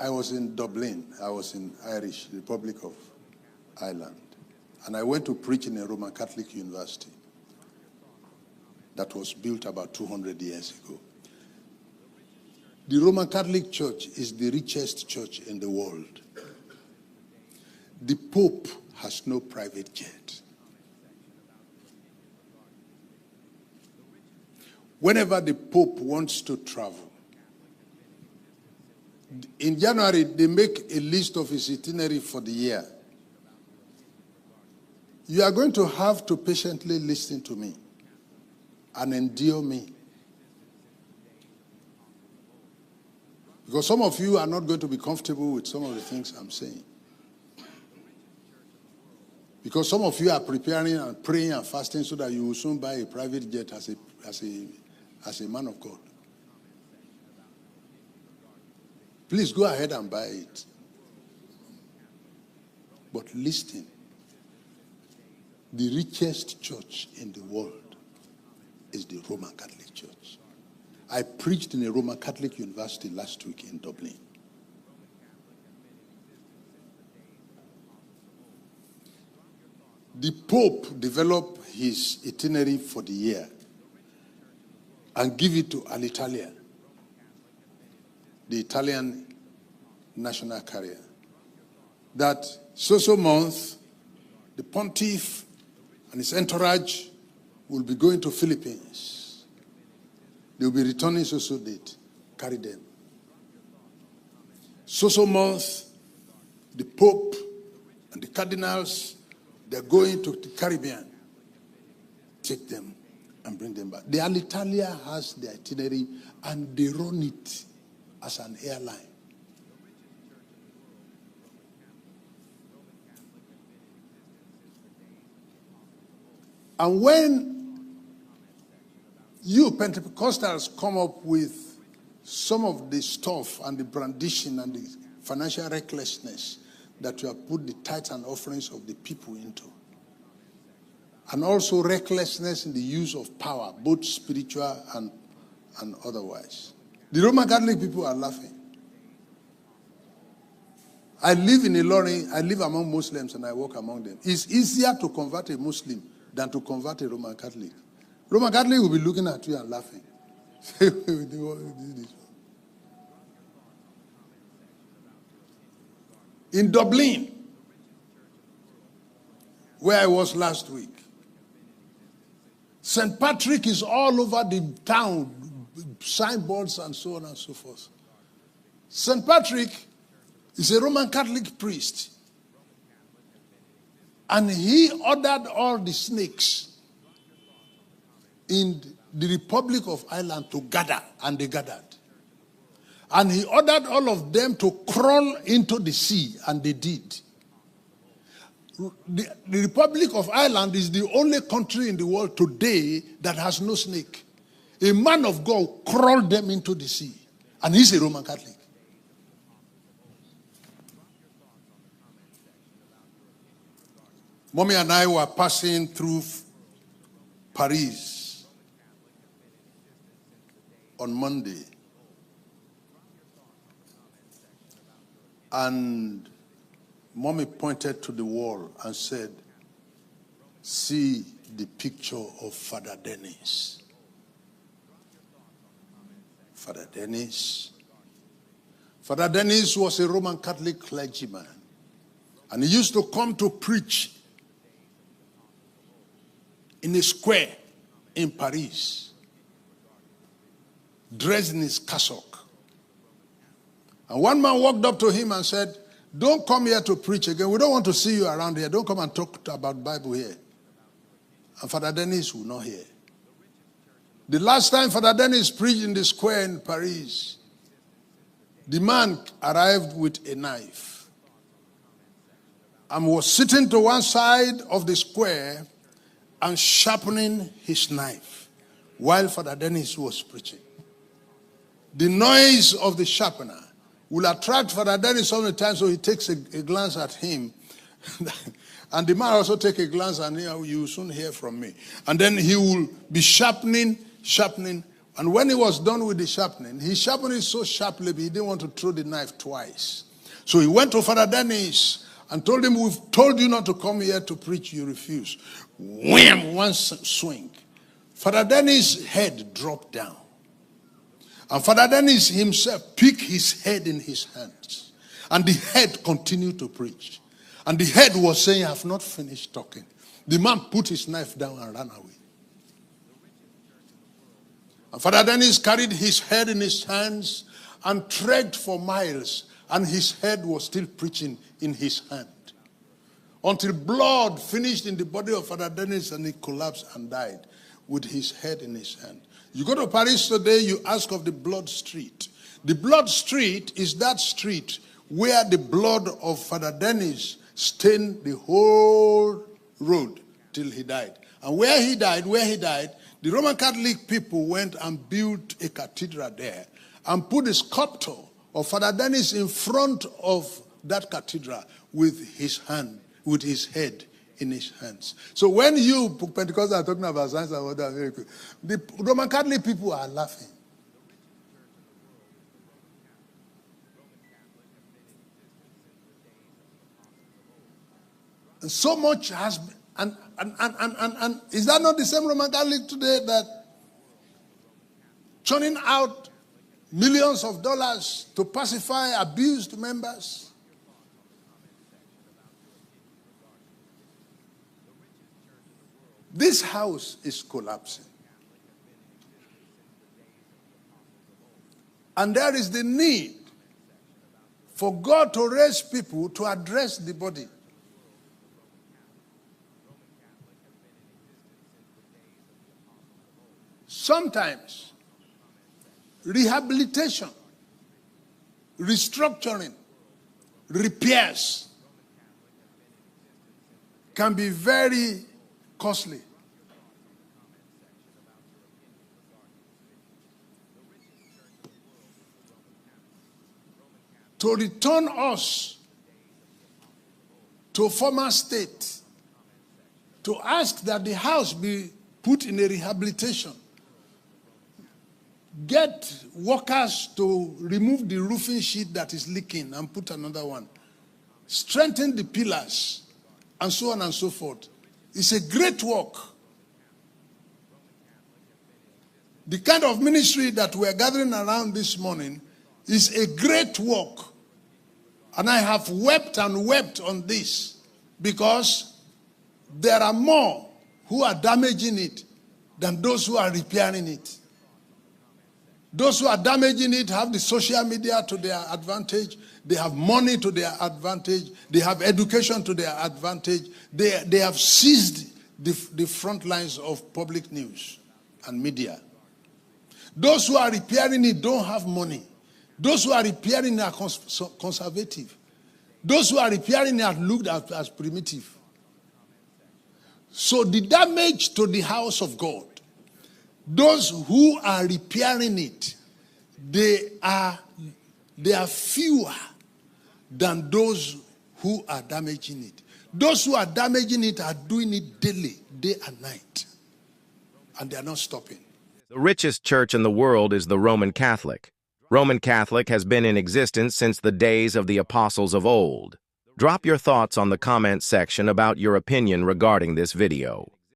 I was in Dublin. I was in Irish, Republic of Ireland. And I went to preach in a Roman Catholic university that was built about 200 years ago. The Roman Catholic Church is the richest church in the world. The Pope has no private jet. Whenever the Pope wants to travel, in January, they make a list of his itinerary for the year. You are going to have to patiently listen to me and endure me. Because some of you are not going to be comfortable with some of the things I'm saying. Because some of you are preparing and praying and fasting so that you will soon buy a private jet as a man of God. Please go ahead and buy it. But listen, the richest church in the world is the Roman Catholic Church. I preached in a Roman Catholic university last week in Dublin. The Pope developed his itinerary for the year and give it to Alitalia, the Italian national carrier, that so month, the pontiff and his entourage will be going to Philippines. They will be returning so date. Carry them. So month, the Pope and the cardinals, they're going to the Caribbean. Take them and bring them back. The Alitalia has the itinerary and they run it as an airline. And when you Pentecostals come up with some of the stuff and the brandishing and the financial recklessness that you have put the tithes and offerings of the people into, and also recklessness in the use of power, both spiritual and otherwise, the Roman Catholic people are laughing. I live in Ilorin, I live among Muslims and I walk among them. It's easier to convert a Muslim than to convert a Roman Catholic. Roman Catholic will be looking at you and laughing. In Dublin, where I was last week, St. Patrick is all over the town, signboards and so on and so forth. St. Patrick is a Roman Catholic priest. And he ordered all the snakes in the Republic of Ireland to gather, and they gathered. And he ordered all of them to crawl into the sea, and they did. The Republic of Ireland is the only country in the world today that has no snake. A man of God crawled them into the sea, and he's a Roman Catholic. Mommy and I were passing through Paris on Monday. And Mommy pointed to the wall and said, "See the picture of Father Dennis." Father Dennis. Father Dennis was a Roman Catholic clergyman. And he used to come to preach in a square in Paris, dressed in his cassock. And one man walked up to him and said, "Don't come here to preach again. We don't want to see you around here. Don't come and talk about Bible here." And Father Dennis would not hear. The last time Father Dennis preached in the square in Paris, the man arrived with a knife and was sitting to one side of the square and sharpening his knife while Father Dennis was preaching. The noise of the sharpener will attract Father Dennis all the time, so he takes a glance at him. And the man also take a glance, and you will soon hear from me. And then he will be sharpening And when he was done with the sharpening, he sharpened it so sharply he didn't want to throw the knife twice. So he went to Father Dennis and told him, we've told you not to come here to preach, you refuse. Wham! One swing. Father Dennis' head dropped down. And Father Dennis himself picked his head in his hands. And the head continued to preach. And the head was saying, I have not finished talking. The man put his knife down and ran away. And Father Dennis carried his head in his hands and trekked for miles. And his head was still preaching in his hand. Until blood finished in the body of Father Dennis and he collapsed and died with his head in his hand. You go to Paris today, you ask of the blood street. The blood street is that street where the blood of Father Dennis stained the whole road till he died. And where he died, the Roman Catholic people went and built a cathedral there and put a sculpture of Father Dennis in front of that cathedral with his hand, with his head in his hands. So when you Pentecostals are talking about signs and wonders, the Roman Catholic people are laughing. And so much has been, and is that not the same Roman Catholic today that churning out millions of dollars to pacify abused members? This house is collapsing. And there is the need for God to raise people to address the body. Sometimes rehabilitation, restructuring, repairs can be very costly. To return us to a former state, to ask that the house be put in a rehabilitation, get workers to remove the roofing sheet that is leaking and put another one, strengthen the pillars, and so on and so forth. It's a great work. The kind of ministry that we're gathering around this morning is a great work. And I have wept and wept on this because there are more who are damaging it than those who are repairing it. Those who are damaging it have the social media to their advantage. They have money to their advantage. They have education to their advantage. They have seized the front lines of public news and media. Those who are repairing it don't have money. Those who are repairing it are conservative. Those who are repairing it are looked at as primitive. So the damage to the house of God, those who are repairing it, they are fewer than those who are damaging it. Those who are damaging it are doing it daily, day and night. And they are not stopping. The richest church in the world is the Roman Catholic. Roman Catholic has been in existence since the days of the apostles of old. Drop your thoughts on the comment section about your opinion regarding this video.